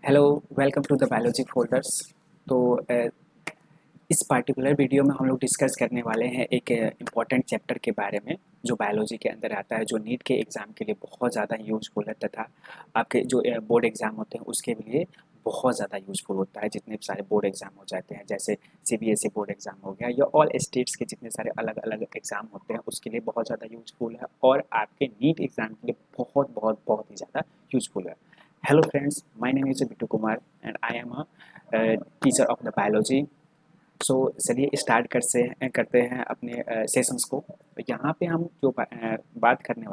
Hello, welcome to the biology folders. तो इस particular video में हम लोग डिस्कस करने वाले हैं एक इम्पॉर्टेंट चैप्टर के बारे में जो बायोलॉजी के अंदर आता है, जो नीट के एग्ज़ाम के लिए बहुत ज़्यादा यूज़फुल है तथा आपके जो बोर्ड एग्ज़ाम होते हैं उसके लिए बहुत ज़्यादा यूज़फुल होता है। जितने सारे बोर्ड एग्ज़ाम हो जाते हैं, जैसे सीबीएसई बोर्ड एग्ज़ाम हो गया या ऑल स्टेट्स के जितने सारे अलग अलग एग्ज़ाम होते हैं उसके लिए बहुत ज़्यादा यूज़फुल है और आपके नीट एग्ज़ाम के लिए बहुत बहुत बहुत ही ज़्यादा यूज़फुल है। Hello friends, my name is Bittu Kumar and I am a teacher of the biology. So चलिए स्टार्ट करते हैं अपने सेशंस को। तो यहाँ पे हम जो बात करने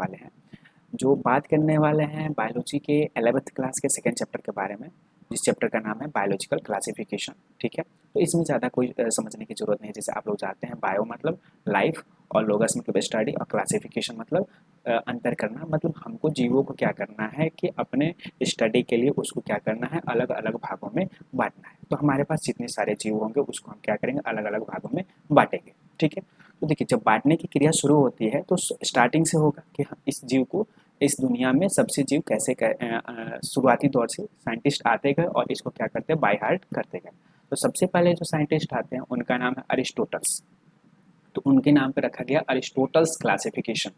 वाले हैं बायोलॉजी के 11th क्लास के सेकेंड चैप्टर के बारे में, जिस चैप्टर का नाम है बायोलॉजिकल क्लासिफिकेशन। ठीक है, तो इसमें ज़्यादा कोई समझने की ज़रूरत नहीं है। जैसे आप लोग जानते हैं, बायो मतलब लाइफ और लोगस मतलब स्टडी और क्लासिफिकेशन मतलब अंतर करना, मतलब हमको जीवों को क्या करना है कि अपने स्टडी के लिए उसको क्या करना है, अलग अलग भागों में बांटना है। तो हमारे पास जितने सारे जीव होंगे उसको हम क्या करेंगे, अलग अलग भागों में बांटेंगे। ठीक है, तो देखिए जब बांटने की क्रिया शुरू होती है तो स्टार्टिंग से होगा कि हम इस जीव को, इस दुनिया में सबसे जीव कैसे शुरुआती दौर से साइंटिस्ट आते गए और इसको क्या करते हैं, बाय हार्ट करते गए। तो सबसे पहले जो साइंटिस्ट आते हैं उनका नाम है अरिस्टोटल्स। तो उनके नाम पे रखा गया अरिस्टोटल्स क्लासिफिकेशन।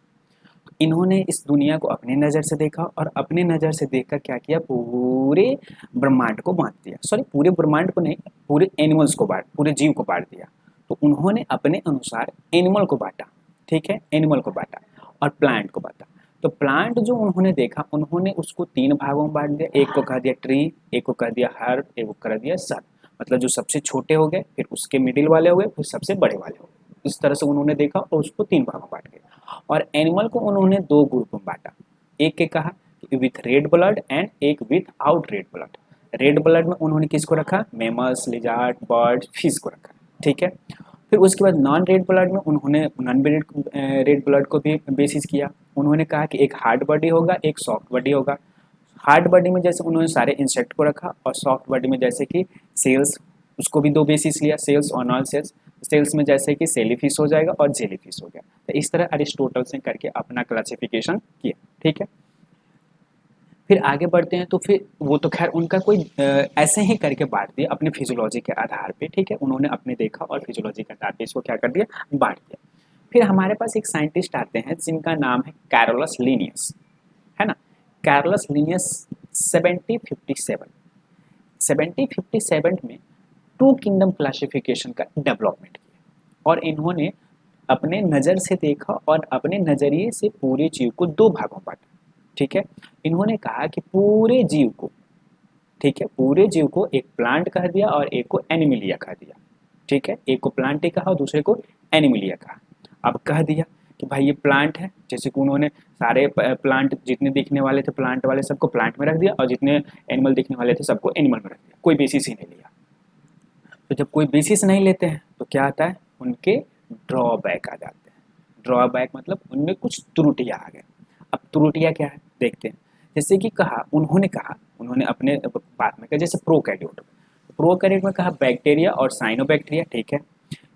इन्होंने इस दुनिया को अपनी नज़र से देखा और अपनी नज़र से देखकर क्या किया, पूरे ब्रह्मांड को बांट दिया। सॉरी, पूरे ब्रह्मांड को नहीं, पूरे एनिमल्स को पूरे जीव को बांट दिया। तो उन्होंने अपने अनुसार एनिमल को बांटा। ठीक है, एनिमल को बांटा और प्लांट को बांटा। तो प्लांट जो उन्होंने देखा, उन्होंने उसको तीन भागों में बांट दिया। एक को कह दिया ट्री, एक को कह दिया हर्ब, एक को कर दिया सब। मतलब जो सबसे छोटे हो गए, फिर उसके मिडिल वाले हो गए, फिर सबसे बड़े वाले हो गए। इस तरह से उन्होंने देखा और उसको तीन भागों में बांट दिया। और एनिमल को उन्होंने दो ग्रुप में बांटा। एक के कहा विथ रेड ब्लड एंड एक with out red blood. Red blood में उन्होंने किसको रखा, मेमल्स, लिजार्ड, बर्ड, फिश को रखा। ठीक है, फिर उसके बाद नॉन रेड ब्लड में उन्होंने नॉन रेड ब्लड को भी बेसिस किया। उन्होंने कहा कि एक हार्ड बॉडी होगा, एक सॉफ्ट बॉडी होगा। हार्ड बॉडी में जैसे उन्होंने सारे इंसेक्ट को रखा और सॉफ्ट बॉडी में जैसे कि सेल्स, उसको भी दो बेसिस लिया, सेल्स और नॉन सेल्स। सेल्स में जैसे कि सेलीफिश हो जाएगा और जेलीफिश हो गया। तो इस तरह अरिस्टोटल्स ने करके अपना क्लासिफिकेशन किया। ठीक है, फिर आगे बढ़ते हैं। तो फिर वो तो खैर उनका कोई ऐसे ही करके बांट दिया अपने फिजियोलॉजी के आधार पे। ठीक है, उन्होंने अपने देखा और फिजियोलॉजी के आधार पे इसको क्या कर दिया, बांट दिया। फिर हमारे पास एक साइंटिस्ट आते हैं जिनका नाम है कैरोलस लिनियस, है ना। कैरोलस लिनियस 1757 1757 में टू किंगडम क्लासिफिकेशन का डेवलपमेंट किया और इन्होंने अपने नज़र से देखा और अपने नज़रिए से पूरे जीव को दो भागों में बांटा। ठीक है, इन्होंने कहा कि पूरे जीव को, ठीक है, पूरे जीव को एक प्लांट कह दिया और एक को एनिमलिया कह दिया। ठीक है, एक को प्लांट ही कहा और दूसरे को एनिमलिया कहा। अब कह दिया कि भाई ये प्लांट है, जैसे कि उन्होंने सारे प्लांट जितने दिखने वाले थे प्लांट वाले सबको प्लांट में रख दिया और जितने एनिमल दिखने वाले थे सबको एनिमल में रख दिया, कोई बेसिस ही नहीं लिया। तो जब कोई बेसिस नहीं लेते हैं तो क्या आता है, उनके ड्रॉबैक आ जाते हैं। ड्रॉबैक मतलब उनमें कुछ त्रुटियां आ गए। अब त्रुटियां क्या है देखते हैं। जैसे कि उन्होंने अपने बात में कहा, जैसे प्रोकैरियोट में कहा बैक्टीरिया और साइनोबैक्टीरिया। ठीक है,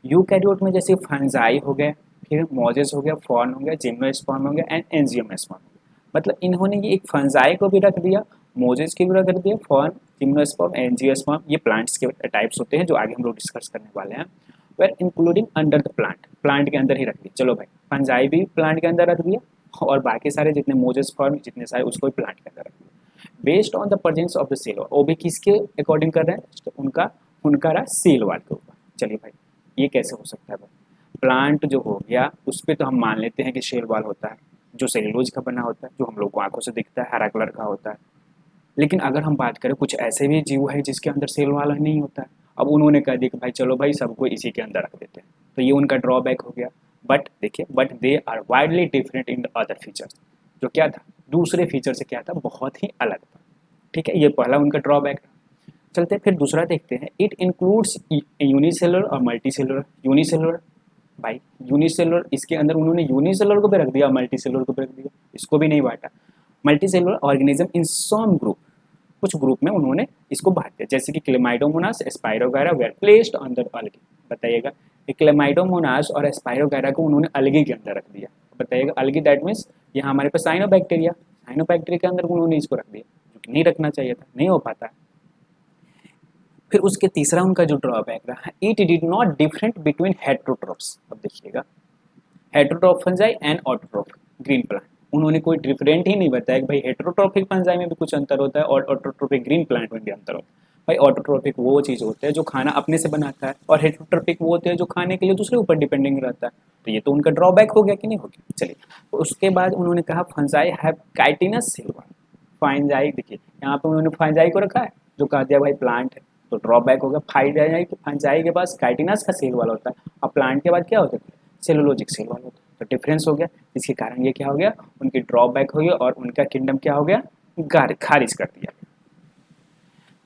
यूकैरियोट में जैसे फंजाई हो गए, फिर मोजेस हो गया, फॉर्न हो गया, जिम्नोस्पर्म हो गया एंड एंजियोस्पर्म हो गया। मतलब इन्होंने ये एक फंजाई को भी रख दिया, मोजेस की भी रख दिया, फॉर्न, जिम्नोस्पर्म, एंजियोस्पर्म, ये प्लांट्स के टाइप्स होते हैं जो आगे हम लोग डिस्कस करने वाले हैं। Where including under the plant, plant के अंदर ही रख दिया। चलो भाई, फंजाई भी प्लांट के अंदर रख दिया और बाकी सारे जितने मोजेस फॉर्म जितने सारे उसको भी प्लांट के अंदर रख दिया, based on the presence of the cell wall. वो भी किसके अकॉर्डिंग कर रहे हैं, तो उनका रहा सेल वॉल के ऊपर। चलिए भाई, ये कैसे हो सकता है भाई, प्लांट जो हो गया उस पर तो हम मान लेते हैं कि सेल वॉल होता है, जो सेलुलोज का बना होता है, जो हम लोग को आंखों से दिखता है, हरा कलर का होता है। लेकिन अगर हम बात करें कुछ ऐसे भी जीव है जिसके अंदर सेल वाला नहीं होता है। अब उन्होंने कह दिया कि भाई चलो भाई सबको इसी के अंदर रख देते हैं, तो ये उनका ड्रॉबैक हो गया। बट देखिए, but they are widely different in the other features. जो क्या था, दूसरे फीचर से क्या था, बहुत ही अलग था। ठीक है, ये पहला उनका ड्रॉबैक। चलते फिर दूसरा देखते हैं। इट इंक्लूड्स यूनिसेलुलर और मल्टीसेलुलर। यूनिसेलुलर भाई, यूनिसेलुलर इसके अंदर उन्होंने यूनिसेलुलर को भी रख दिया, मल्टीसेलुलर को भी रख दिया, इसको भी नहीं बांटा। Multicellular organism in some group, कुछ ग्रुप में उन्होंने इसको बांट दिया, जैसे कि chlamydomonas, spirogyra were placed on the algae. बताइएगा, क्लेमाइडोमोनास और स्पाइरोगैरा को उन्होंने अलगी के अंदर रख दिया। बताइएगा, अलगी दैट मीन्स यहाँ हमारे पास साइनोबैक्टीरिया, साइनोबैक्टीरिया के अंदर उन्होंने इसको रख दिया, जो कि नहीं रखना चाहिए था, नहीं हो पाता। फिर उसके तीसरा उनका जो ड्रॉबैक रहा, it did not different between heterotrophs. अब देखिएगा, heterotroph fungi and autotroph green plant, उन्होंने कोई डिफरेंट ही नहीं बताया कि भाई हेटेरोट्रोफिक फंजाई में भी कुछ अंतर होता है और ऑटोट्रोफिक ग्रीन प्लांट में भी अंतर होता है। भाई ऑटोट्रोफिक वो चीज़ होता है जो खाना अपने से बनाता है, और हेटेरोट्रोफिक वो होते हैं जो खाने के लिए दूसरे ऊपर डिपेंडिंग रहता है। तो ये तो उनका ड्रॉबैक हो गया कि नहीं हो गया। चलिए, तो उसके बाद उन्होंने कहा fungi have chitinous cell wall. Fungi देखिए यहाँ पे उन्होंने फंजाई को रखा है, जो कहा दिया भाई प्लांट है, तो ड्रॉबैक होगा फंजाई कि फंजाई के पास काइटिनस का सेल वॉल होता है और प्लांट के बाद क्या होता है, सेलुलोजिक सेल वॉल होता है। तो डिफरेंस हो गया, इसके कारण ये क्या हो गया, उनकी ड्रॉबैक हो गया और उनका किंगडम क्या हो गया, खारिज कर दिया।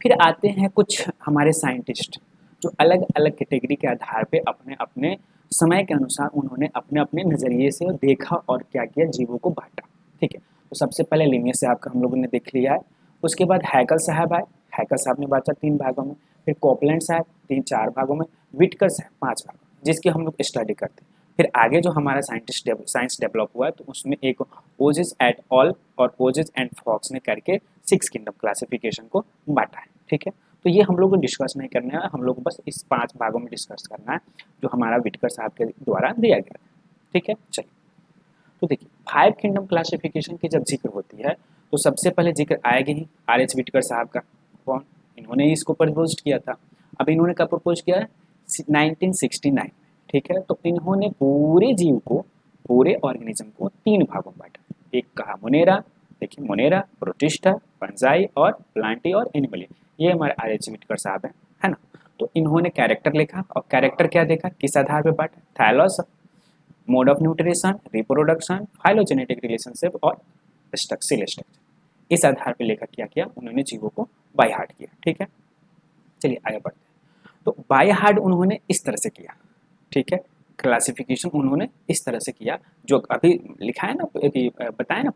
फिर आते हैं कुछ हमारे साइंटिस्ट जो अलग अलग कैटेगरी के आधार पे अपने अपने समय के अनुसार उन्होंने अपने अपने नज़रिए से देखा और क्या किया, जीवों को बांटा। ठीक है, तो सबसे पहले लिनियस साहब का हम लोगों ने देख लिया है। उसके बाद हैकल साहब आए, हैकल साहब ने बांटा 3 भागों में। फिर कॉपलैंड साहब 3-4 भागों में, विटकर साहब 5 भागों में, जिसकी हम लोग स्टडी करते हैं। फिर आगे जो हमारा साइंस डेवलप हुआ है, तो उसमें एक ओजिस एट ऑल और ओजिस एंड फॉक्स ने करके 6 किंगडम क्लासिफिकेशन को बांटा है। ठीक है, तो ये हम लोग को डिस्कस नहीं करना है, हम लोग को बस इस 5 भागों में डिस्कस करना है जो हमारा विटकर साहब के द्वारा दिया गया है। ठीक है, चलिए, तो देखिए 5 किंगडम क्लासिफिकेशन की जब जिक्र होती है तो सबसे पहले जिक्र आएगा ही आर.एच. विटकर साहब का। कौन, इन्होंने इसको प्रपोज किया था। अब इन्होंने कब प्रपोज किया है, 1969। ठीक है, तो इन्होंने पूरे जीव को, पूरे ऑर्गेनिज्म को 3 भागों में बांटा। एक कहा मोनेरा, देखिए मोनेरा, प्रोटिस्टा, फंजाई और प्लांटी और एनिमली। ये हमारे आर.एच. विटकर साहब है ना। तो इन्होंने कैरेक्टर लिखा और कैरेक्टर क्या देखा, किस आधार पर बांटा, thallus, mode of nutrition, reproduction, phylogenetic relationship और सेल स्ट्रक्चर। इस आधार पर लेखा क्या किया, उन्होंने जीवों को बाय हार्ट किया। ठीक है, चलिए आगे बढ़ते हैं। तो बाय हार्ट उन्होंने इस तरह से किया। ठीक है, क्लासिफिकेशन उन्होंने इस तरह से किया जो अभी लिखा है ना, बताया ना,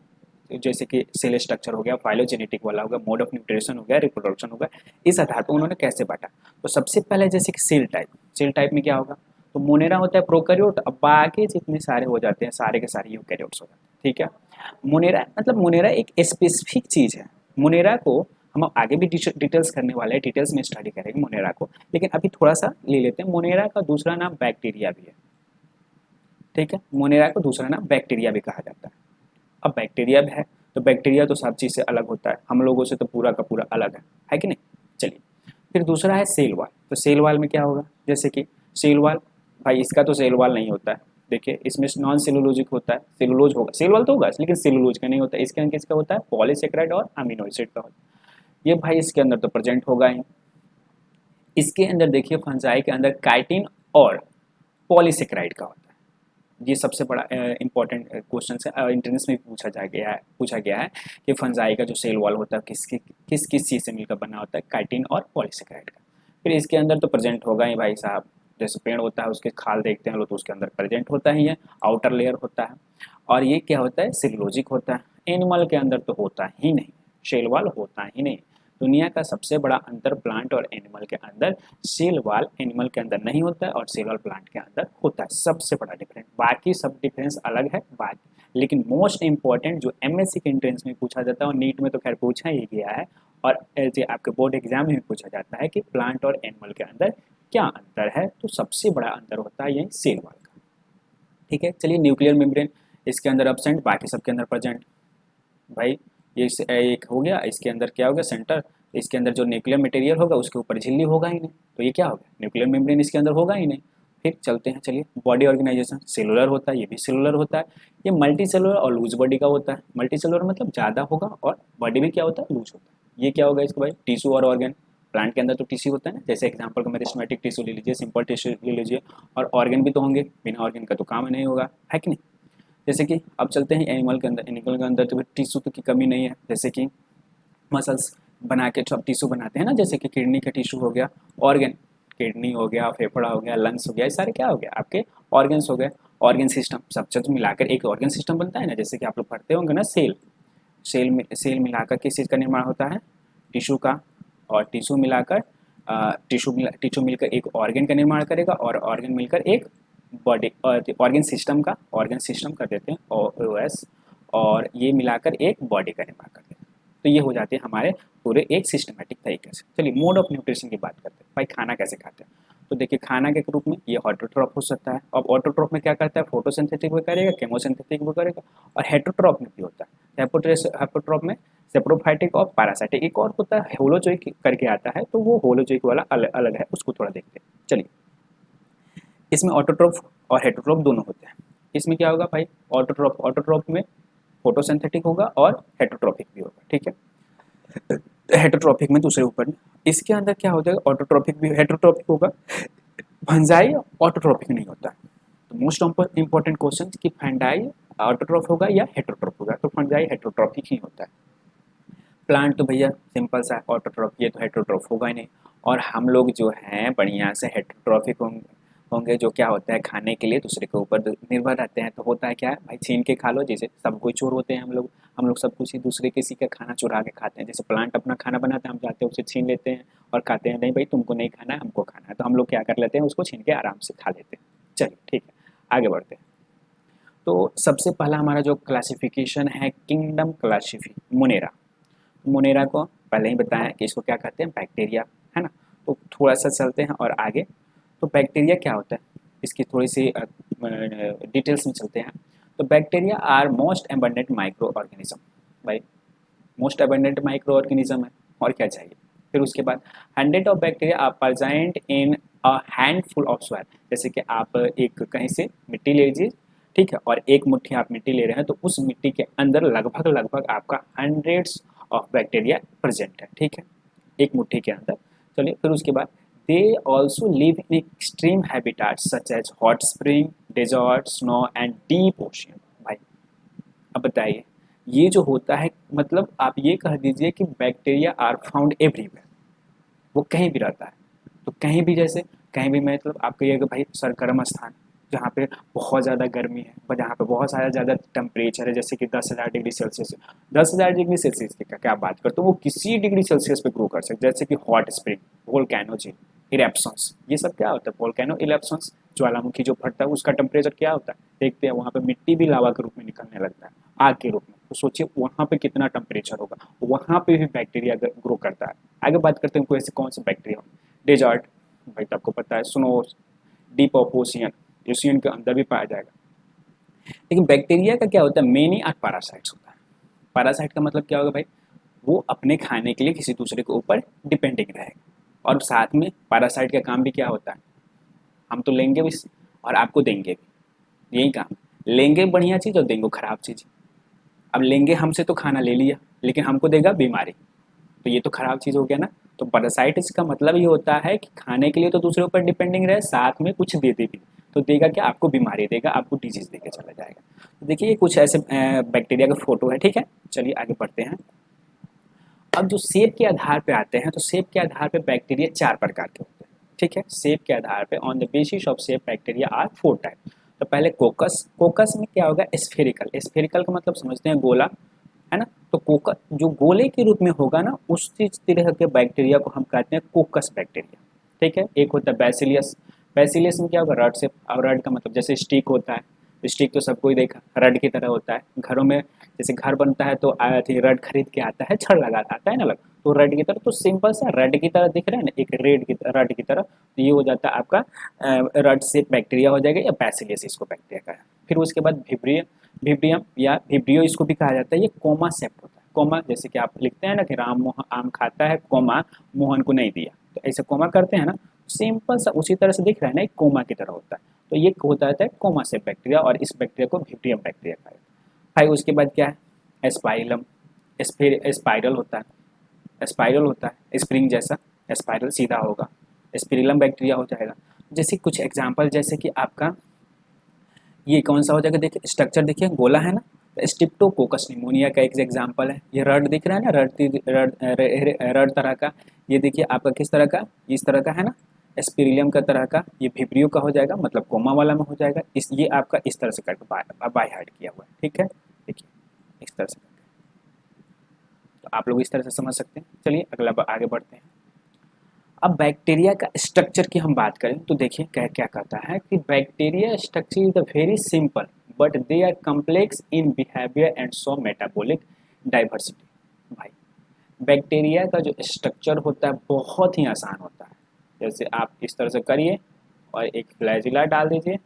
जैसे कि सेल स्ट्रक्चर हो गया, फाइलोजेनेटिक वाला हो गया, मोड ऑफ न्यूट्रिशन हो गया, रिप्रोडक्शन हो गया, इस आधार पर उन्होंने कैसे बांटा। तो सबसे पहले जैसे कि सेल टाइप में क्या होगा, तो मोनेरा होता है प्रोकैरियोट, अब बाकी जितने सारे हो जाते हैं सारे के सारे यूकैरियोट्स हो जाते हैं। ठीक है, मोनेरा मतलब मोनेरा एक स्पेसिफिक चीज़ है। मोनेरा को हम आगे भी डिटेल्स करने वाले हैं, डिटेल्स में स्टडी करेंगे मोनेरा को, लेकिन अभी थोड़ा सा ले लेते हैं। मोनेरा का दूसरा नाम बैक्टीरिया भी है। ठीक है, मोनेरा को दूसरा नाम बैक्टीरिया भी कहा जाता है। अब बैक्टीरिया भी है, तो बैक्टीरिया तो सब चीज़ से अलग होता है, हम लोगों से तो पूरा का पूरा अलग है कि नहीं। चलिए, फिर दूसरा है सेल वाल। तो सेल वाल में क्या होगा, जैसे कि सेल वाल, भाई इसका तो सेल वाल नहीं होता है। देखिए इसमें नॉन सेलुलोजिक होता है, सेलुलोज होगा, सेल वाल तो होगा लेकिन सेलुलोज का नहीं होता। इसके अंदर किसका होता है, पॉलीसेकेराइड और अमीनो एसिड का होता है। ये भाई इसके अंदर तो प्रेजेंट होगा ही। इसके अंदर देखिए फंजाई के अंदर काइटिन और पॉलीसेकेराइड का होता है। ये सबसे बड़ा इंपॉर्टेंट क्वेश्चन है, इंट्रेंस में पूछा गया है कि फंजाई का जो सेल वॉल होता है किस चीज़ से मिलकर बना होता है, काइटिन और पॉलीसेकेराइड का। फिर इसके अंदर तो प्रेजेंट होगा ही भाई साहब, जैसे पेड़ होता है उसके खाल देखते हैं लोग तो उसके अंदर प्रेजेंट होता ही है, आउटर लेयर होता है। और ये क्या होता है, सेलुलोजिक होता है। एनिमल के अंदर तो होता ही नहीं, सेल वॉल होता ही नहीं। दुनिया का सबसे बड़ा अंतर प्लांट और एनिमल के अंदर, सेल वॉल एनिमल के अंदर नहीं होता है और सेल वॉल प्लांट के अंदर होता है, सबसे बड़ा डिफरेंस। बाकी सब डिफरेंस अलग है बाकी, लेकिन मोस्ट इंपॉर्टेंट जो एमएससी के एंट्रेंस में पूछा जाता है और नीट में तो खैर पूछा ही गया है और एज आपके बोर्ड एग्जाम में भी पूछा जाता है कि प्लांट और एनिमल के अंदर क्या अंतर है, तो सबसे बड़ा अंतर होता है यही सेल वॉल का। ठीक है, चलिए न्यूक्लियर मेम्ब्रेन, इसके अंदर एब्सेंट, बाकी सबके अंदर प्रेजेंट। भाई ये एक हो गया, इसके अंदर क्या हो गया, सेंटर, इसके अंदर जो न्यूक्लियर मटेरियल होगा उसके ऊपर झिल्ली होगा ही नहीं, तो ये क्या हो गया, न्यूक्लियर मेम्ब्रेन इसके अंदर होगा ही नहीं। फिर चलते हैं, चलिए बॉडी ऑर्गेनाइजेशन, सेलुलर होता है, ये भी सेलुलर होता है। ये मल्टी सेलुलर और लूज बॉडी का होता है। मल्टी सेलुलर मतलब ज़्यादा होगा और बॉडी भी क्या होता है, लूज होता है। ये क्या होगा इसको भाई, टिश्यू और ऑर्गन। प्लांट के अंदर तो टिश्यू होता है ना, जैसे एग्जाम्पल का मेरिस्टेमेटिक टिश्यू ले लीजिए, सिंपल टिश्यू ले लीजिए, और ऑर्गन भी तो होंगे, बिना ऑर्गन का तो काम नहीं होगा, है कि नहीं। जैसे कि अब चलते हैं एनिमल के अंदर, एनिमल के अंदर तो टिश्यू की कमी नहीं है, जैसे कि मसल्स बना के सब टिश्यू बनाते हैं ना, जैसे कि किडनी का टिश्यू हो गया, ऑर्गन, किडनी हो गया, फेफड़ा हो गया, लंग्स हो गया, ये सारे क्या हो गया आपके ऑर्गन्स हो गए। ऑर्गन सिस्टम सब चीज मिलाकर एक ऑर्गन सिस्टम बनता है ना, जैसे कि आप लोग पढ़ते होंगे ना, सेल मिलाकर किस चीज़ का निर्माण होता है, टिश्यू का, और टिश्यू मिलाकर टिश्यू मिलकर एक ऑर्गन का निर्माण करेगा और ऑर्गन मिलकर एक बॉडी ऑर्गन सिस्टम कर देते हैं OS, और ये मिलाकर एक बॉडी का निर्माण कर देते हैं। तो ये हो जाते हैं हमारे पूरे एक सिस्टमेटिक तरीके से। चलिए मोड ऑफ न्यूट्रिशन की बात करते हैं, भाई खाना कैसे खाते हैं। तो देखिए खाना के रूप में ये ऑटोट्रॉफ हो सकता है। अब ऑटोट्रॉफ में क्या करता है, फोटोसिंथेटिक भी करेगा, केमोसिंथेटिक भी करेगा, और हेटरोट्रॉफ में भी होता है। हेटरोट्रॉफ में सेप्रोफाइटिक और पैरासाइटिक, एक और होता है होलोजोइक करके आता है, तो वो होलोजोइक वाला अलग है, उसको थोड़ा देखते हैं। चलिए इसमें ऑटोट्रॉफ और हेटरोट्रॉफ दोनों होते हैं। इसमें क्या होगा भाई, ऑटोट्रॉफ में फोटोसिंथेटिक होगा और हेटरोट्रॉपिक भी होगा, ठीक है। हेटरोट्रॉपिक में दूसरे ऊपर, इसके अंदर क्या होता है, ऑटोट्रॉपिक भी हेटरोट्रॉपिक होगा, फंजाई ऑटोट्रॉपिक नहीं होता। तो मोस्ट इंपॉर्टेंट क्वेश्चन कि फंजाई ऑटोट्रॉफ होगा या हेटरोट्रॉफ होगा, तो फंजाई हेटरोट्रॉपिक ही होता है। प्लांट तो भैया सिंपल सा ऑटोट्रॉफ, ये तो हेटरोट्रॉफ होगा ही नहीं। और हम लोग जो हैं बढ़िया से हेटरोट्रॉफिक होंगे, जो क्या होता है खाने के लिए दूसरे के ऊपर निर्भर रहते हैं। तो होता है क्या है भाई, छीन के खा लो, जैसे सब कोई चोर होते हैं हम लोग सब कुछ ही दूसरे किसी का खाना चुरा के खाते हैं। जैसे प्लांट अपना खाना बनाता है, हम जाते हैं उसे छीन लेते हैं और खाते हैं, नहीं भाई तुमको नहीं खाना है हमको खाना है, तो हम लोग क्या कर लेते हैं, उसको छीन के आराम से खा लेते हैं। चलिए ठीक है, आगे बढ़ते हैं। तो सबसे पहला हमारा जो क्लासिफिकेशन है किंगडम क्लासिफी मुनेरा। मुनेरा को पहले ही बताया कि इसको क्या कहते हैं, बैक्टीरिया, है ना। तो थोड़ा सा चलते हैं और आगे। तो बैक्टीरिया क्या होता है, इसकी थोड़ी सी डिटेल्स में चलते हैं। तो bacteria are most abundant microorganism, भाई मोस्ट एबंडेंट माइक्रो ऑर्गेनिज्म है, और क्या चाहिए। फिर उसके बाद 100 of bacteria are present in a handful of soil, जैसे कि आप एक कहीं से मिट्टी ले लीजिए, ठीक है, और एक मुट्ठी आप मिट्टी ले रहे हैं, तो उस मिट्टी के अंदर लगभग आपका हंड्रेड्स ऑफ बैक्टीरिया प्रेजेंट है, ठीक है, एक मुट्ठी के अंदर। चलिए फिर उसके बाद they also live in extreme habitats such as hot spring, desert, snow and deep ocean. भाई अब बताइए, ये जो होता है, मतलब आप ये कह दीजिए कि बैक्टीरिया आर फाउंड एवरीवेयर, वो कहीं भी रहता है। तो कहीं भी, जैसे कहीं भी मतलब आप कहिए कि भाई सरगर्म स्थान जहाँ पे बहुत ज़्यादा गर्मी है, जहाँ पे बहुत सारा ज़्यादा टेम्परेचर है, जैसे कि 10,000 डिग्री सेल्सियस, 10,000 डिग्री सेल्सियस की क्या बात करते, तो वो किसी डिग्री सेल्सियस पे ग्रो कर सकते, जैसे कि हॉट स्प्रिंग, वोल्केनो जी, इरेप्शंस, ये सब क्या होता है, वोल्केनो इरेप्शंस, ज्वालामुखी जो फटता है उसका टेम्परेचर क्या होता है, देखते हैं वहाँ पे मिट्टी भी लावा के रूप में निकलने लगता है, आग के रूप में। तो सोचिए वहाँ पे कितना टेम्परेचर होगा, वहाँ पे भी बैक्टीरिया ग्रो करता है। आगे बात करते हैं कोई ऐसे कौन से बैक्टीरिया, डेजर्ट, भाई तो आपको पता है, snow, deep of ocean, ocean के अंदर भी पाया जाएगा। लेकिन बैक्टीरिया का क्या होता है, मेनी आर पैरासाइट्स होता है। पैरासाइट का मतलब क्या होगा भाई, वो अपने खाने के लिए किसी दूसरे के ऊपर डिपेंडिंग रहेगा। और साथ में पैरासाइट का काम भी क्या होता है, हम तो लेंगे भी और आपको देंगे भी, यही काम, लेंगे बढ़िया चीज़ और देंगे खराब चीज़। अब लेंगे हमसे तो खाना ले लिया, लेकिन हमको देगा बीमारी, तो ये तो खराब चीज़ हो गया ना। तो पैरासाइट का मतलब ये होता है कि खाने के लिए तो दूसरे ऊपर डिपेंडिंग रहे, साथ में कुछ दे दे भी, तो देगा क्या, आपको बीमारी देगा, आपको डिजीज देके चला जाएगा। तो देखिए ये कुछ ऐसे बैक्टीरिया का फोटो है, ठीक है। चलिए आगे बढ़ते हैं। अब जो सेप के आधार पे आते हैं, तो सेप के आधार पे बैक्टीरिया 4 प्रकार के होते हैं, ठीक है। सेप के आधार पे on the basis of shape bacteria are 4 type. तो पहले कोकस, कोकस में क्या होगा, स्फेरिकल, स्फेरिकल का मतलब समझते हैं गोला, है ना। तो कोकस जो गोले के रूप में होगा ना, उस चीज तरह के बैक्टीरिया को हम कहते हैं कोकस बैक्टीरिया, ठीक है। एक होता है बैसिलियस, बैसिलियस में क्या होगा, रड से, और रड का मतलब जैसे स्टिक होता है, स्टिक तो सबको ही देखा रड की तरह होता है, घरों में जैसे घर बनता है तो रड खरीद के आता है, छड़ लगा आता है ना, लग तो रड की तरह, तो सिंपल सा रड की तरह दिख रहा है ना, एक रड की तरह, तो ये हो जाता है आपका रड से बैक्टीरिया हो जाएगा, या बैसिलियस इसको बैक्टीरिया का है। फिर उसके बाद विब्रियम या विब्रियो इसको भी कहा जाता है, ये कोमा सेप्ट होता है। कोमा जैसे कि आप लिखते हैं ना कि राम मोहन आम खाता है, कोमा मोहन को नहीं दिया, तो ऐसे कोमा करते हैं ना, सिंपल सा उसी तरह से दिख रहा है ना, एक कोमा की तरह होता है। तो ये होता है कोमा सेप्ट बैक्टीरिया, और इस बैक्टीरिया को विब्रियम बैक्टीरिया कहा जाता है। भाई उसके बाद क्या है, स्पाइरलम, स्पाइरल होता है, स्पाइरल होता है स्प्रिंग जैसा, स्पाइरल सीधा होगा, स्पिरिलम बैक्टीरिया हो जाएगा। जैसे कुछ एग्जांपल, जैसे कि आपका ये कौन सा हो जाएगा, देखिए स्ट्रक्चर देखिए गोला है ना, स्ट्रिप्टोकोकस निमोनिया का एक एग्जांपल है। ये रड दिख रहा है ना, रड तरह का, ये देखिए आपका किस तरह का, इस तरह का है ना, स्पिरिलियम का तरह का, ये विब्रियो का हो जाएगा, मतलब कोमा वाला में हो जाएगा। इस ये आपका इस तरह से कट बाय हार्ड किया हुआ है, ठीक है, देखिए इस तरह से। तो आप लोग इस तरह से समझ सकते हैं। चलिए अगला आगे बढ़ते हैं। अब बैक्टीरिया का स्ट्रक्चर की हम बात करें तो देखिए क्या क्या कहता है कि bacteria structure is very simple but they are complex in behaviour and so metabolic diversity. भाई बैक्टीरिया का जो स्ट्रक्चर होता है बहुत ही आसान होता है। जैसे आप इस तरह से करिए और एक फ्लैजिला डाल दीजिए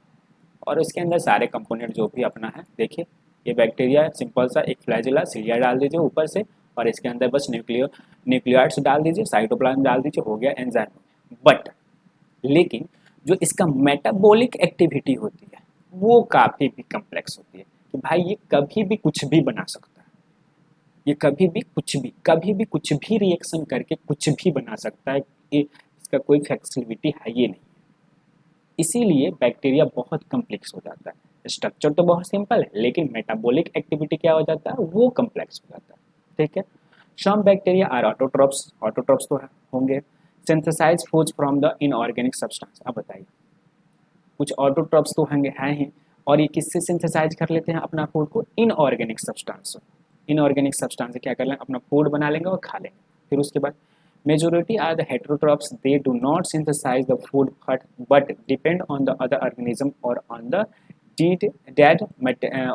और उसके अंदर सारे कंपोनेंट जो भी अपना है, देखिए ये बैक्टीरिया सिंपल सा एक फ्लैजिला सिलिया डाल दीजिए ऊपर से और इसके अंदर बस न्यूक्लियोइड्स डाल दीजिए, साइटोप्लाज्म डाल दीजिए, हो गया एंजाइम। बट लेकिन जो इसका मेटाबॉलिक एक्टिविटी होती है वो काफ़ी भी कम्प्लेक्स होती है कि भाई ये कभी भी कुछ भी बना सकता है, ये कभी भी कुछ भी रिएक्शन करके कुछ भी बना सकता है, ये इसका कोई फ्लेक्सिबिलिटी है ये नहीं। इसीलिए बैक्टीरिया बहुत कम्प्लेक्स हो जाता है। स्ट्रक्चर तो बहुत सिंपल है लेकिन मेटाबॉलिक एक्टिविटी क्या हो जाता है, वो कम्प्लेक्स हो जाता है। ठीक है। Some bacteria are autotrophs, autotrophs तो होंगे। Synthesise foods from the inorganic substance. अब बताइए, कुछ ऑटोट्रॉप्स तो होंगे हैं ही, और ये किससे सिंथेसाइज कर लेते हैं अपना फूड को, इनऑर्गेनिक सब्सटेंस। इनऑर्गेनिक सब्सटेंस से क्या कर लेंगे, अपना फूड बना लेंगे और खा लेंगे। फिर उसके बाद majority are the heterotrophs, they do not synthesize the food but depend on the other organism or on the dead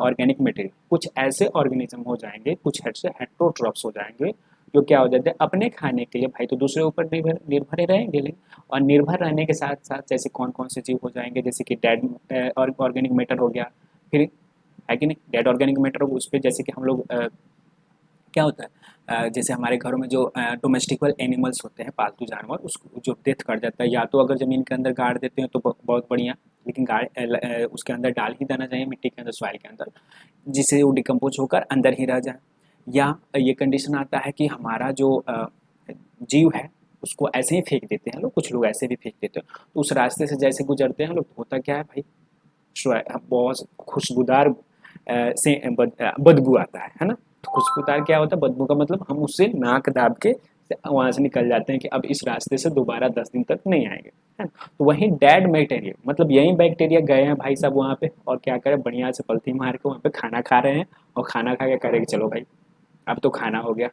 organic material। कुछ ऐसे ऑर्गेनिज्म हो जाएंगे, कुछ ऐसे हेट्रोट्रॉप्स हो जाएंगे जो क्या हो जाते हैं, अपने खाने के लिए भाई तो दूसरे ऊपर निर्भर रहेंगे, लेकिन और निर्भर रहने के साथ साथ जैसे कौन कौन से जीव हो जाएंगे, जैसे कि डेड ऑर्गेनिक मैटर हो गया, फिर है कि नहीं, डेड ऑर्गेनिक मैटर उस पर जैसे कि हम लोग क्या होता है, जैसे हमारे घरों में जो डोमेस्टिकल एनिमल्स होते हैं, पालतू जानवर, उसको जो डेथ कर जाता है, या तो अगर ज़मीन के अंदर गाड़ देते हैं तो बहुत बढ़िया, लेकिन उसके अंदर डाल ही देना चाहिए, मिट्टी के अंदर, सॉइल के अंदर, जिससे वो डिकम्पोज होकर अंदर ही रह जाए। या ये कंडीशन आता है कि हमारा जो जीव है उसको ऐसे ही फेंक देते हैं लोग, कुछ लोग ऐसे भी फेंक देते हैं, तो उस रास्ते से जैसे गुजरते हैं लोग, होता क्या है भाई, बहुत खुशबूदार से बदबू आता है ना। तो खुशबूदार क्या होता है, बदबू का मतलब हम उससे नाक दाब के वहाँ से निकल जाते हैं कि अब इस रास्ते से दोबारा 10 दिन तक नहीं आएंगे, है ना। तो वहीं डेड बैक्टीरिया, मतलब यही बैक्टीरिया गए हैं भाई साहब वहाँ पे, और क्या करें, बढ़िया से पलथी मार के वहाँ पे खाना खा रहे हैं, और खाना खा के करेंगे चलो भाई अब तो खाना हो गया।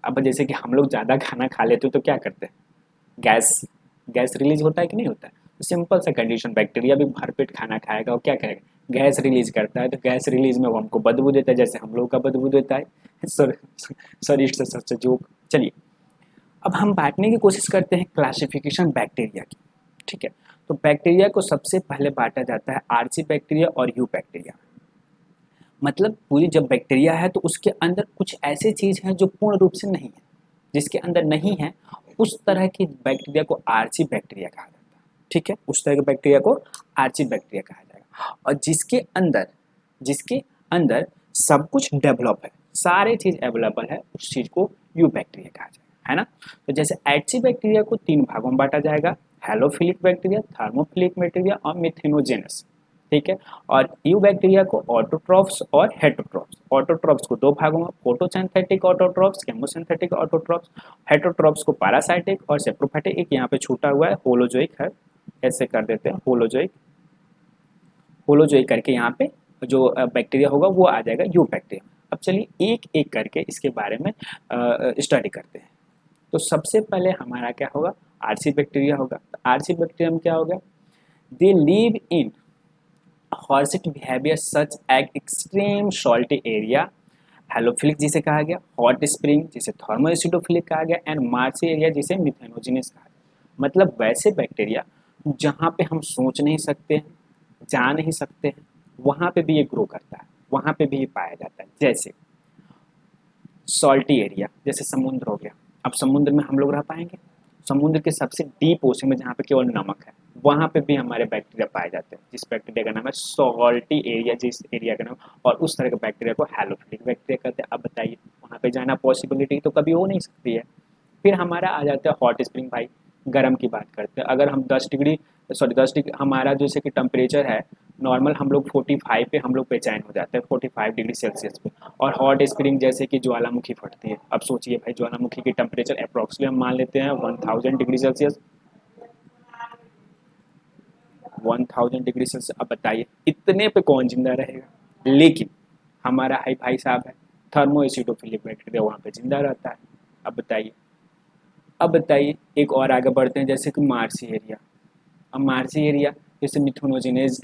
अब जैसे कि हम लोग ज़्यादा खाना खा लेते तो क्या करते हैं, गैस गैस रिलीज होता है कि नहीं होता है। तो सिंपल सा कंडीशन, बैक्टीरिया भी भरपेट खाना खाएगा और क्या करेगा, गैस रिलीज करता है, तो गैस रिलीज में वो हमको बदबू देता है, जैसे हम लोग का बदबू देता है। Sorry it's such joke. चलिए अब हम बांटने की कोशिश करते हैं क्लासिफिकेशन बैक्टीरिया की। ठीक है, तो बैक्टीरिया को सबसे पहले बांटा जाता है आर्ची बैक्टीरिया और यू बैक्टीरिया। मतलब पूरी जब बैक्टीरिया है तो उसके अंदर कुछ ऐसी चीज़ हैं जो पूर्ण रूप से नहीं है, जिसके अंदर नहीं है उस तरह की बैक्टीरिया को आर्ची बैक्टीरिया कहा जाता है। ठीक है, उस तरह के बैक्टीरिया को आर्ची बैक्टीरिया कहा जाएगा। और जिसके अंदर सब कुछ डेवलप है, सारे चीज़ अवेलेबल है, उस चीज़ को यू बैक्टीरिया कहा जाएगा, है ना। तो जैसे आर्ची बैक्टीरिया को 3 भागों में बांटा जाएगा, हेलोफिलिक बैक्टीरिया, थर्मोफिलिक बैक्टीरिया और मिथेनोजेनस। ठीक है, और यू बैक्टीरिया को ऑटोट्रॉफ्स और हेटरोट्रॉफ्स। ऑटोट्रॉफ्स को 2 भागों में, photosynthetic autotrophs, chemosynthetic autotrophs. Heterotrophs को पैरासाइटिक और सेप्रोफाइटिक, एक यहाँ पे छूटा हुआ है होलोजोइक है, ऐसे कर देते हैं होलोजोइक करके यहाँ पे जो बैक्टीरिया होगा वो आ जाएगा यू बैक्टीरिया। अब चलिए एक एक करके इसके बारे में स्टडी करते हैं। तो सबसे पहले हमारा क्या होगा, आरसी बैक्टीरिया होगा। आरसी बैक्टीरिया में क्या होगा, they live in harsh behaviour such as extreme salty area, halophilic जिसे कहा गया, हॉट स्प्रिंग जिसे थर्मोएसिडोफिलिक कहा गया, एंड मार्सी एरिया जिसे मिथेनोजेनस कहा गया। मतलब वैसे बैक्टीरिया जहाँ पे हम सोच नहीं सकते हैं, जा नहीं सकते हैं, वहाँ पे भी ये ग्रो करता है, वहाँ पे भी ये पाया जाता है। जैसे सॉल्टी एरिया, जैसे समुद्र हो गया। अब समुद्र में हम लोग रह पाएंगे, समुद्र के सबसे डीप ओशन में जहाँ पे केवल नमक है, वहाँ पे भी हमारे बैक्टीरिया पाए जाते हैं, जिस बैक्टीरिया का नाम है सॉल्टी एरिया, जिस एरिया का नाम, और उस तरह के बैक्टीरिया को हेलोफिलिक बैक्टीरिया कहते हैं। अब बताइए वहाँ पे जाना पॉसिबिलिटी तो कभी हो नहीं सकती है। फिर हमारा आ जाता है हॉट स्प्रिंग। भाई गर्म की बात करते हैं, अगर हम 10 डिग्री हमारा जैसे कि टेम्परेचर है नॉर्मल, हम लोग 45 पे हम लोग बेचैन हो जाते हैं, 45 डिग्री सेल्सियस पे। और हॉट स्प्रिंग जैसे कि ज्वालामुखी फटती है, अब सोचिए भाई ज्वालामुखी की टेम्परेचर अप्रॉक्सीमेट हम मान लेते हैं 1000 डिग्री सेल्सियस, 1000 डिग्री सेल्सियस। अब बताइए इतने पे कौन जिंदा रहेगा, लेकिन हमारा हाई भाई साहब है थर्मोएसिडोफिलिक बैक्टीरिया, वहाँ पे जिंदा रहता है। अब बताइए एक और आगे बढ़ते हैं, जैसे कि मार्सी एरिया। अब मार्सी एरिया जैसे मिथेनोजेनेस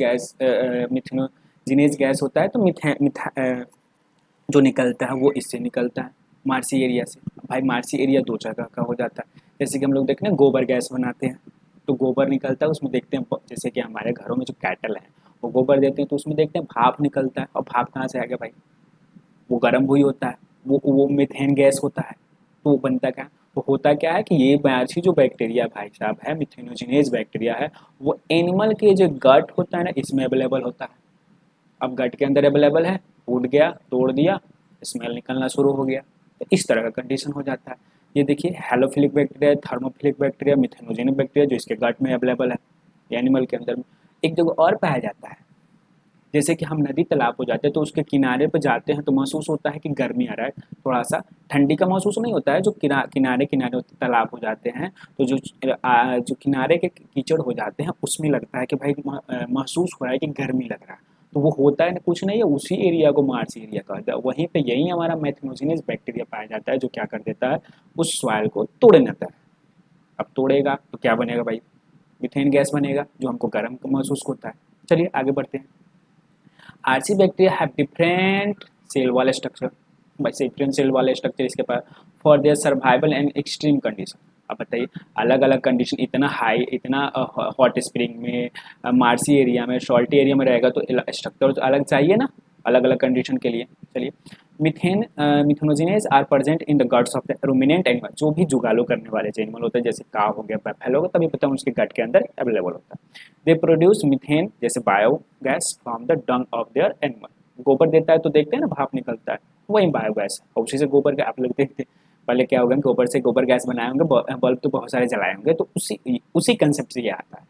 गैस होता है, तो जो निकलता है वो इससे निकलता है, मार्सी एरिया से। भाई मार्सी एरिया दो जगह का हो जाता है, जैसे कि हम लोग देखते हैं गोबर गैस बनाते हैं तो गोबर निकलता है, उसमें देखते हैं जैसे कि हमारे घरों में जो कैटल है वो गोबर देते हैं तो उसमें देखते हैं भाप निकलता है, और भाप कहाँ से आ गया भाई, वो गर्म हुई होता है, वो मीथेन गैस होता है। तो वो बनता क्या, वो होता क्या है कि ये मार्सी जो बैक्टीरिया भाई साहब है, मिथेनोजिनेज बैक्टीरिया है, वो एनिमल के जो गट होता है ना इसमें अवेलेबल होता है। अब गट के अंदर अवेलेबल है, फूट गया, तोड़ दिया, स्मेल निकलना शुरू हो गया, तो इस तरह का कंडीशन हो जाता है। ये देखिए हेलोफिलिक bacteria, thermophilic bacteria, methanogenic bacteria जो इसके गट में अवेलेबल है, एनिमल के अंदर में। एक जगह और पाया जाता है, जैसे कि हम नदी तालाब हो जाते हैं तो उसके किनारे पर जाते हैं तो महसूस होता है कि गर्मी आ रहा है, थोड़ा सा ठंडी का महसूस नहीं होता है, जो किनारे किनारे तालाब हो जाते हैं तो जो किनारे के कीचड़ हो जाते हैं उसमें लगता है कि भाई महसूस हो रहा है कि गर्मी लग रहा है, तो वो होता है ना कुछ नहीं है, उसी एरिया को मार्स एरिया कहता है। वहीं पे यही हमारा मैथनोजिनस बैक्टीरिया पाया जाता है जो क्या कर देता है, उस सॉइल को तोड़ देता है। अब तोड़ेगा तो क्या बनेगा भाई, मीथेन गैस बनेगा जो हमको गर्म महसूस होता है। चलिए आगे बढ़ते हैं। Archaebacteria have different cell wall structure, वैसे डिफरेंट सेल वाले स्ट्रक्चर इसके पास for their survival and extreme condition. अब बताइए अलग अलग कंडीशन, इतना हाई, इतना हॉट स्प्रिंग में, मार्सी एरिया में, सॉल्टी एरिया में रहेगा तो स्ट्रक्चर तो अलग चाहिए ना, अलग अलग कंडीशन के लिए। चलिए methanogens are present in the guts of the ruminant animal, जो भी जुगालो करने वाले जो एनिमल होते हैं जैसे काव हो गया, बैफेलो हो गया, तभी पता है उसके गट के अंदर अवेलेबल होता है। दे प्रोड्यूस मीथेन जैसे biogas from the Dang of their animal, गोबर देता है तो देखते हैं ना भाप निकलता है, वही बायोगैस है, उसी से गोबर का आप लोग देखते हैं। पहले क्या होगा, गोबर से गोबर गैस बनाए होंगे, बल्ब तो बहुत सारे जलाए होंगे, तो उसी कंसेप्ट से ये आता है।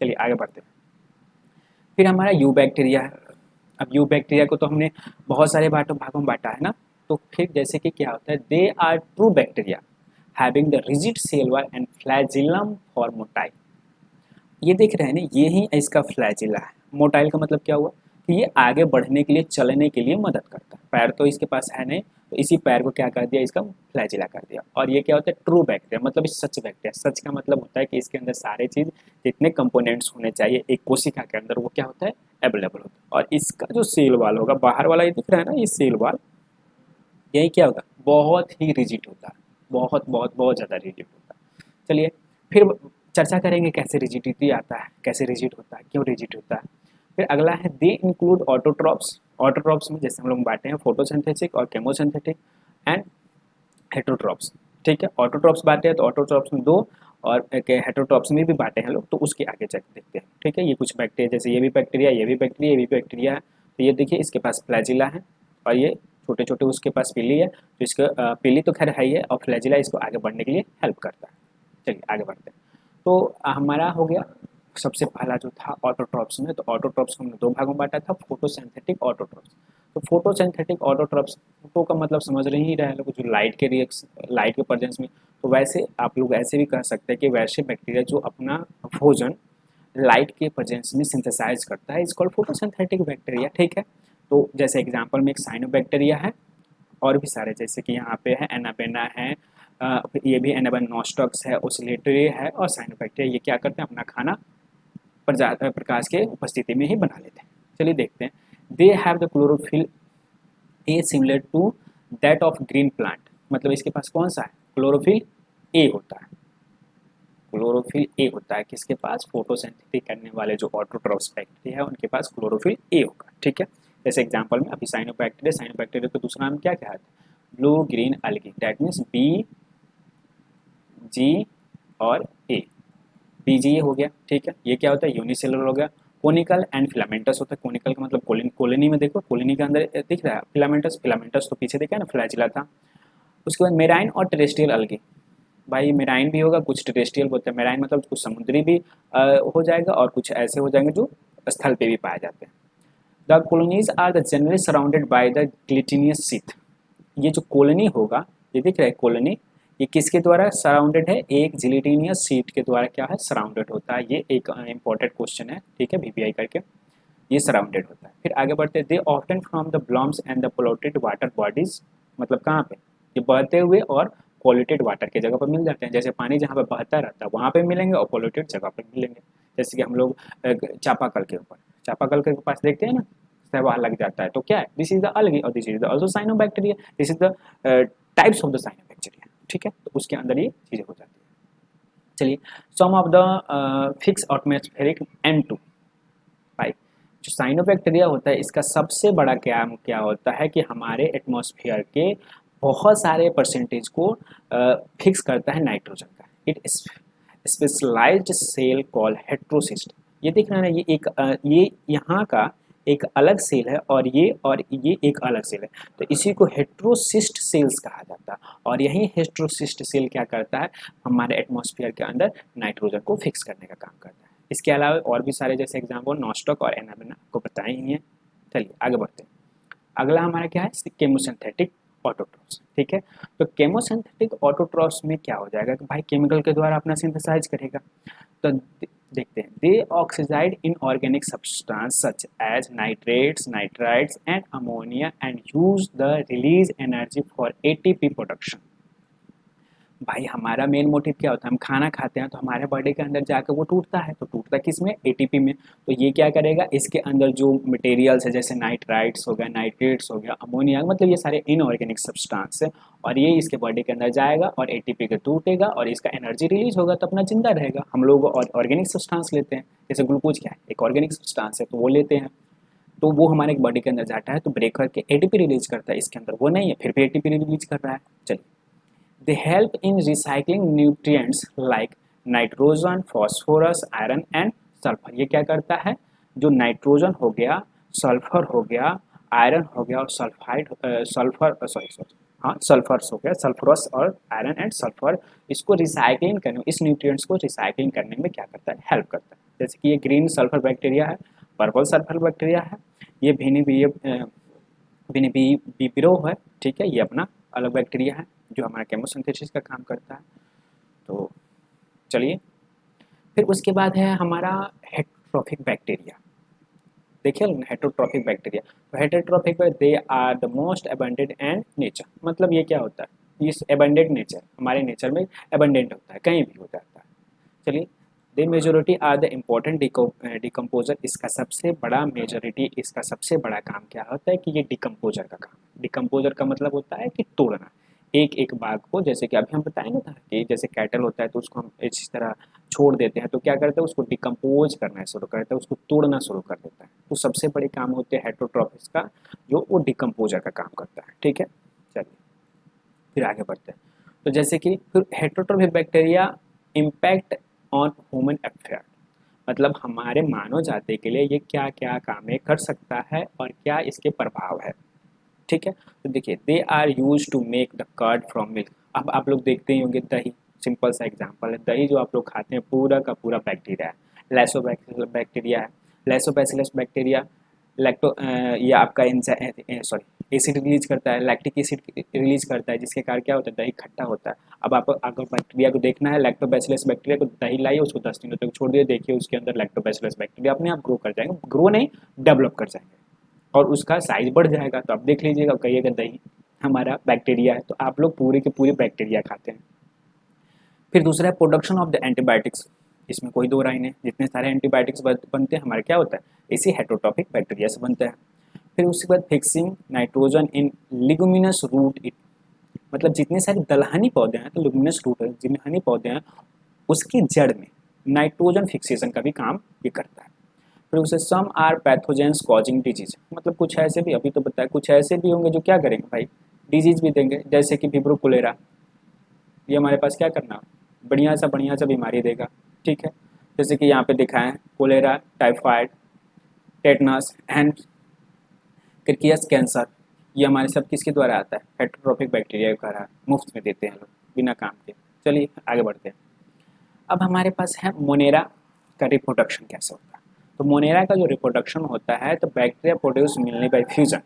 चलिए आगे बढ़ते हैं। फिर हमारा यू बैक्टीरिया है। अब यू बैक्टीरिया को तो हमने बहुत सारे भागों में बांटा है ना, तो फिर जैसे कि क्या होता है, they are true bacteria having the rigid cell wall and flagellum for motile. ये देख रहे हैं ना, ये ही इसका फ्लैजिला है। मोटाइल का मतलब क्या हुआ कि ये आगे बढ़ने के लिए, चलने के लिए मदद करता है। पैर तो इसके पास है नहीं, तो इसी पैर को क्या कर दिया, इसका फ्लैजिला कर दिया। और ये क्या होता है, ट्रू बैक्टीरिया, मतलब इस सच बैक्टीरिया। सच का मतलब होता है कि इसके अंदर सारे चीज़ जितने कंपोनेंट्स होने चाहिए एक कोशिका के अंदर, वो क्या होता है, अवेलेबल होता है। और इसका जो सेल वाल होगा, बाहर वाला ये दिख रहा है ना, ये सेल वाल, यही क्या होगा, बहुत ही रिजिड होता है, बहुत बहुत बहुत ज़्यादा रिजिड होता है। चलिए फिर चर्चा करेंगे कैसे रिजिडिटी आता है, कैसे रिजिड होता है, क्यों रिजिड होता है। फिर अगला है दे इंक्लूड ऑटोट्रॉप्स। ऑटोट्रॉप्स में जैसे हम लोग बांटे हैं फोटोसिंथेटिक और केमोसिंथेटिक एंड हेटरोट्रॉप्स। ठीक है, ऑटोट्रॉप्स बांटे हैं तो ऑटोट्रॉप्स में दो, और हेटरोट्रॉप्स में भी बांटे हैं लोग, तो उसके आगे चेक देखते हैं। ठीक है, ये कुछ बैक्टीरिया, जैसे ये भी बैक्टीरिया, ये भी बैक्टीरिया, ये भी बैक्टीरिया है। तो ये देखिए इसके पास फ्लैजिला है, और ये छोटे छोटे उसके पास पीली है, तो इसका पीली तो खैर है ही है, और फ्लैजिला इसको आगे बढ़ने के लिए हेल्प करता है। चलिए आगे बढ़ते हैं। तो हमारा हो गया सबसे पहला जो था ऑटोट्रॉप्स में, तो ऑटोट्रॉप्स को हमने दो भागों में बांटा था, फोटोसिंथेटिक ऑटोट्रॉप्स। तो फोटोसिंथेटिक ऑटोट्रॉप्स, फोटो का मतलब समझ रहे ही रहे लोग, जो लाइट के रिएक्शन, लाइट के प्रेजेंस में, तो वैसे आप लोग ऐसे भी कह सकते हैं कि वैसे बैक्टीरिया जो अपना भोजन लाइट के प्रेजेंस में सिंथेसाइज करता है, इसको फोटोसिंथेटिक बैक्टीरिया। ठीक है, तो जैसे एग्जांपल में एक साइनोबैक्टीरिया है, और भी सारे जैसे कि यहाँ पे है एनाबेना है, ये भी एनाबेन नॉस्टॉक्स है, ओसिलेटरी है, और साइनोबैक्टीरिया, ये क्या करते हैं, अपना खाना प्रकाश के उपस्थिति में ही बना लेते हैं। चलिए देखते हैं। They have the chlorophyll A similar to that of green plant, मतलब इसके पास कौन सा है, क्लोरोफिल ए होता है। क्लोरोफिल ए होता है किसके पास, फोटोसिंथेटिक करने वाले जो ऑटोट्रॉप्स बैक्टीरिया है उनके पास क्लोरोफिल ए होगा। ठीक है, जैसे एग्जांपल में अभी साइनोबैक्टीरिया, साइनोबैक्टीरिया का दूसरा नाम क्या क्या है, blue green algae, that means B G और ए, बीजीए हो गया। ठीक है, ये क्या होता है, यूनिसेलुलर हो गया। कोनिकल एंड फिलामेंटस होता है, कोनिकल का मतलब कोलोनी में देखो, कोलोनी के अंदर दिख रहा है फिलामेंटस, फिलामेंटस तो पीछे देखा है ना, फ्लैजिला था। उसके बाद मेराइन और टेरेस्ट्रियल अलगी, भाई मेराइन भी होगा, कुछ टेरेस्ट्रियल होता है। मेराइन मतलब कुछ समुद्री भी हो जाएगा, और कुछ ऐसे हो जाएंगे जो स्थल पे भी पाए जाते हैं। The colonies are the generally surrounded by the gelatinous sheath. ये जो कॉलोनी होगा, ये दिख रहा है कॉलोनी, ये किसके द्वारा सराउंडेड है, एक जिलेटिनियस शीट के द्वारा क्या है, सराउंडेड होता है। ये एक इंपॉर्टेंट क्वेश्चन है, ठीक है, वीपीआई करके, ये सराउंडेड होता है। फिर आगे बढ़ते हैं, they often from the blooms and the polluted water bodies, मतलब कहाँ पे, ये बहते हुए और पोल्यूटेड वाटर की जगह पर मिल जाते हैं। जैसे पानी जहाँ पे बहता रहता है वहाँ पे मिलेंगे, और पोल्यूटेड जगह पर मिलेंगे। जैसे कि हम लोग चापाकल के ऊपर, चापाकल के पास देखते हैं ना, सहवाल लग जाता है, तो क्या है, दिस इज द अलगी और this is the also cyanobacteria, this is the types of the cyanobacteria, ठीक है, तो उसके अंदर ये चीज़ें हो जाती है। चलिए, some of the fix atmospheric N2 भाई, जो साइनोबैक्टीरिया होता है इसका सबसे बड़ा काम क्या होता है कि हमारे एटमॉस्फेयर के बहुत सारे परसेंटेज को फिक्स करता है नाइट्रोजन का। It specialised cell call heterocyst. ये देख रहे हैं ना, ये यहाँ का एक अलग सेल है और ये एक अलग सेल है, तो इसी को हेट्रोसिस्ट सेल्स कहा जाता है। और यही हेट्रोसिस्ट सेल क्या करता है, हमारे एटमॉस्फेयर के अंदर नाइट्रोजन को फिक्स करने का काम करता है। इसके अलावा और भी सारे जैसे एग्जाम्पल नॉस्टॉक और एनाबेना आपको बताए ही हैं। चलिए आगे बढ़ते हैं। अगला हमारा क्या है, केमोसिंथेटिक ऑटोट्रॉफ्स, ठीक है। तो केमोसिंथेटिक ऑटोट्रॉफ्स में क्या हो जाएगा कि भाई केमिकल के द्वारा अपना सिंथेसाइज करेगा। तो देखते हैं, they oxidise inorganic substance such as nitrates, nitrides and ammonia and use the release energy for ATP production. भाई हमारा मेन मोटिव क्या होता है, हम खाना खाते हैं तो हमारे बॉडी के अंदर जाकर वो टूटता है, तो टूटता किस में, एटीपी में। तो ये क्या करेगा, इसके अंदर जो मटेरियल्स है जैसे नाइट्राइट्स हो गया, नाइट्रेट्स हो गया, अमोनिया, मतलब ये सारे इनऑर्गेनिक सब्सटेंस है, और ये इसके बॉडी के अंदर जाएगा और एटीपी के टूटेगा और इसका एनर्जी रिलीज होगा तो अपना जिंदा रहेगा। हम लोग और ऑर्गेनिक सब्सटेंस लेते हैं, जैसे ग्लूकोज क्या है, एक ऑर्गेनिक सब्सटेंस है, तो वो लेते हैं, तो वो हमारे बॉडी के अंदर जाता है तो ब्रेक करके एटीपी रिलीज करता है, इसके अंदर वो नहीं है, फिर भी एटीपी रिलीज कर रहा है। चलिए, they help in recycling nutrients like nitrogen, phosphorus, iron and sulphur. ये क्या करता है, जो नाइट्रोजन हो गया, सल्फर हो गया, आयरन हो गया और सल्फर्स हो गया, सल्फरस और आयरन एंड सल्फर, इसको रिसाइकलिंग करने, इस न्यूट्रिएंट्स को रिसाइकलिंग करने में क्या करता है, हेल्प करता है। जैसे कि ये ग्रीन सल्फर बैक्टीरिया है, पर्पल सल्फर बैक्टीरिया है, ये बिपिरो है, ठीक है, ये अपना अलग बैक्टीरिया है जो हमारा केमोसिंथेसिस का काम करता है। तो चलिए, फिर उसके बाद है हमारा हेटेरोट्रॉफिक बैक्टीरिया। देखिए हेटेरोट्रॉफिक बैक्टीरिया, तो heterotrophic they are the most abundant and nature, मतलब ये क्या होता है, इस अबंडेंट नेचर, हमारे नेचर में अबंडेंट होता है, कहीं भी हो जाता है। चलिए, they majority are the important decomposer. इसका सबसे बड़ा काम क्या होता है कि ये डिकम्पोजर का काम। डिकम्पोजर का मतलब होता है कि तोड़ना, एक एक भाग को, जैसे कि अभी हम बताएंगे था कि जैसे कैटल होता है तो उसको हम इस तरह छोड़ देते हैं, तो क्या करते हैं, उसको डिकम्पोज करना शुरू करता है, उसको तोड़ना शुरू कर देता है। तो सबसे बड़े काम होते हैं हेटेरोट्रॉफिक्स का, जो वो डिकम्पोजर का काम करता है, ठीक है। चलिए फिर आगे बढ़ते हैं। तो जैसे कि फिर heterotrophic bacteria impact on human affair, मतलब हमारे मानव जाति के लिए ये क्या क्या काम कर सकता है और क्या इसके प्रभाव है, ठीक है। तो देखिए, they are use to make the curd from milk. अब आप लोग देखते ही होंगे दही, सिंपल सा एग्जांपल है, दही जो आप लोग खाते हैं पूरा का पूरा बैक्टीरिया है, लैक्टोबैसिलस बैक्टीरिया है। लैक्टोबैसिलस बैक्टीरिया ये आपका एसिड रिलीज करता है, लैक्टिक एसिड रिलीज करता है, जिसके कारण क्या होता है, दही खट्टा होता है। अब आप अगर बैक्टीरिया को देखना है, लैक्टोबैसिलस बैक्टीरिया को दही लाइए, उसको 10 दिनों तक छोड़ दिए, देखिए उसके अंदर लैक्टोबैसिलस बैक्टीरिया अपने आप ग्रो कर जाएंगे, ग्रो नहीं डेवलप कर जाएंगे और उसका साइज बढ़ जाएगा। तो आप देख लीजिएगा, कहिएगा दही हमारा बैक्टीरिया है, तो आप लोग पूरे के पूरे बैक्टीरिया खाते हैं। फिर दूसरा है प्रोडक्शन ऑफ द एंटीबायोटिक्स, इसमें कोई दो राय नहीं, जितने सारे एंटीबायोटिक्स बनते हैं हमारे क्या होता है, इसी हेटेरोट्रॉफिक बैक्टीरिया से बनते हैं। फिर उसके बाद fixing nitrogen in leguminous root it, मतलब जितने सारे दलहनी पौधे हैं, तो लिगुमिनस रूट है, दलहनी पौधे हैं, उसकी जड़ में नाइट्रोजन फिक्सेशन का भी काम ये करता है। फिर उसे some are pathogens causing disease, मतलब कुछ ऐसे भी, अभी तो बताया, कुछ ऐसे भी होंगे जो क्या करेंगे भाई, डिजीज भी देंगे, जैसे कि विब्रो कोलेरा, ये हमारे पास क्या करना, बढ़िया सा बीमारी देगा, ठीक है। जैसे कि यहाँ पे दिखा है कोलेरा, टाइफाइड, टेटनस एंड क्रिकियस कैंसर, ये हमारे सब किसके द्वारा आता है, हेटेरोट्रॉफिक बैक्टीरिया के द्वारा, मुफ्त में देते हैं लोग बिना काम के। चलिए आगे बढ़ते हैं। अब हमारे पास है मोनेरा का रिप्रोडक्शन कैसे होता है। तो मोनेरा का जो रिप्रोडक्शन होता है, तो बैक्टीरिया प्रोड्यूस मिलने बाय फ्यूजन।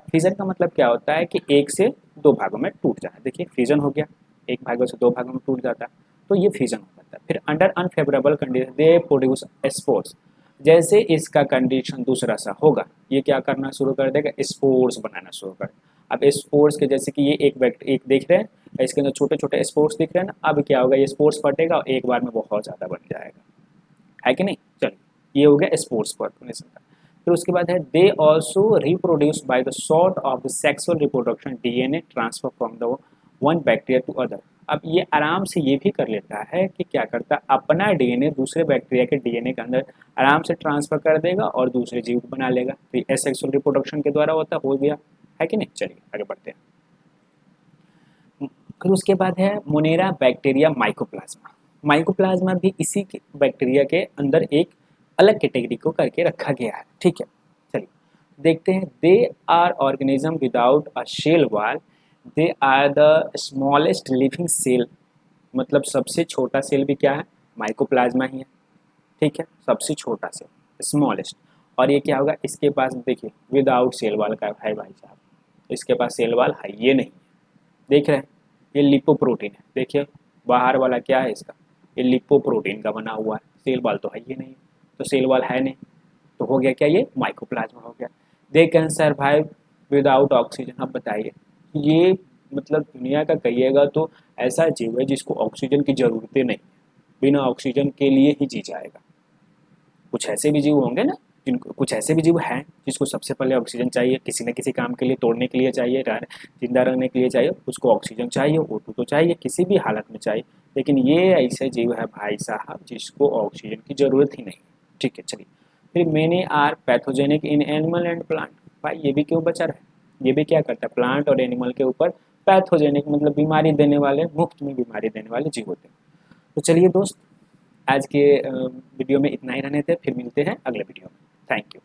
फ्यूजन का मतलब क्या होता है कि एक से दो भागों में टूट जाए, देखिए फ्यूजन हो गया, एक भागों से दो भागों में टूट जाता है, तो ये फ्यूजन हो जाता है। फिर under unfavourable condition they produce spores, जैसे इसका कंडीशन दूसरा सा होगा, ये क्या करना शुरू कर देगा, स्पोर्स बनाना शुरू कर। अब स्पोर्स के जैसे कि ये एक देख रहे हैं, इसके अंदर छोटे छोटे स्पोर्स दिख रहे हैं ना, अब क्या होगा, ये स्पोर्स फटेगा और एक बार में बहुत ज़्यादा बन जाएगा, है कि नहीं। चलिए, ये हो गया स्पोर्स फॉर्मेशन का। फिर उसके बाद है they also reproduce by the sort of the sexual reproduction, DNA transfer from the one bacteria to other. अब ये आराम से ये भी कर लेता है कि क्या करता है, अपना डीएनए दूसरे बैक्टीरिया के डीएनए के अंदर आराम से ट्रांसफर कर देगा और दूसरे जीव को बना लेगा। तो ये एसेक्सुअल रिप्रोडक्शन के द्वारा होता हो गया, है कि नहीं। चलिए आगे बढ़ते हैं। फिर उसके बाद है मोनेरा बैक्टीरिया माइकोप्लाज्मा। माइकोप्लाज्मा भी इसी बैक्टीरिया के अंदर एक अलग कैटेगरी को करके रखा गया है, ठीक है। चलिए देखते हैं। They are organism without a cell wall, they are the smallest living cell. मतलब सबसे छोटा सेल भी क्या है, माइकोप्लाज्मा ही है, ठीक है, सबसे छोटा सेल स्मॉलेस्ट। और ये क्या होगा, इसके पास देखिए विदाउट सेल वॉल का है भाई साहब, इसके पास सेल वॉल है ये नहीं, देख रहे हैं, ये लिपोप्रोटीन है। देखिए बाहर वाला क्या है इसका, ये लिपोप्रोटीन का बना हुआ है, सेल वॉल तो है ये नहीं, तो सेल वॉल है नहीं, तो हो गया क्या, ये माइकोप्लाज्मा हो गया। They can survive without oxygen. अब बताइए, ये मतलब दुनिया का कहिएगा तो ऐसा जीव है जिसको ऑक्सीजन की ज़रूरतें नहीं, बिना ऑक्सीजन के लिए ही जी जाएगा। कुछ ऐसे भी जीव होंगे ना, जिनको कुछ ऐसे भी जीव हैं जिसको सबसे पहले ऑक्सीजन चाहिए, किसी न किसी काम के लिए, तोड़ने के लिए चाहिए, जिंदा रहने के लिए चाहिए, उसको ऑक्सीजन चाहिए, O2 तो चाहिए, किसी भी हालत में चाहिए। लेकिन ये ऐसे जीव है भाई साहब जिसको ऑक्सीजन की ज़रूरत ही नहीं, ठीक है। चलिए फिर many are pathogenic in animal and plant. भाई ये भी क्यों बचा रहा है, ये भी क्या करता है, प्लांट और एनिमल के ऊपर पैथोजेनिक मतलब बीमारी देने वाले, मुफ्त में बीमारी देने वाले जीव होते हैं। तो चलिए दोस्त, आज के वीडियो में इतना ही रहने थे, फिर मिलते हैं अगले वीडियो में। Thank you.